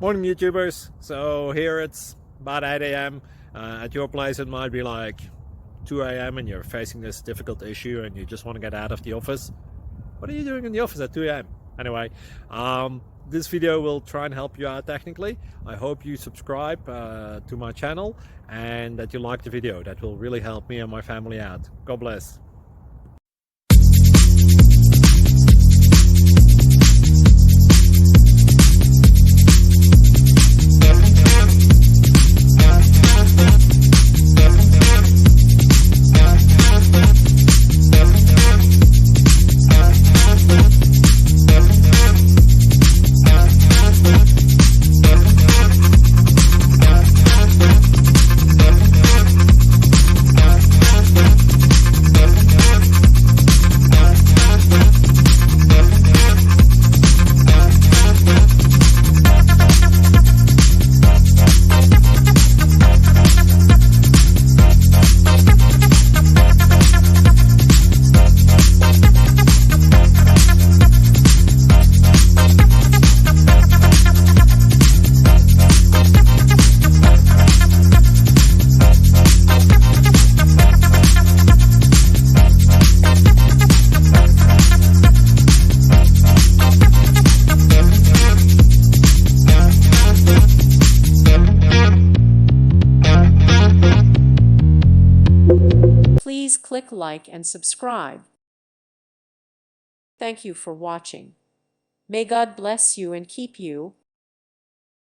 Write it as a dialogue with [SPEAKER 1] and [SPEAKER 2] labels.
[SPEAKER 1] Morning, YouTubers. So here it's about 8 a.m. At your place it might be like 2 a.m. and you're facing this difficult issue and you just want to get out of the office. What are you doing in the office at 2 a.m.? Anyway, this video will try and help you out technically. I hope you subscribe to my channel and that you like the video. That will really help me and my family out. God bless.
[SPEAKER 2] Please click like and subscribe. Thank you for watching. May God bless you and keep you.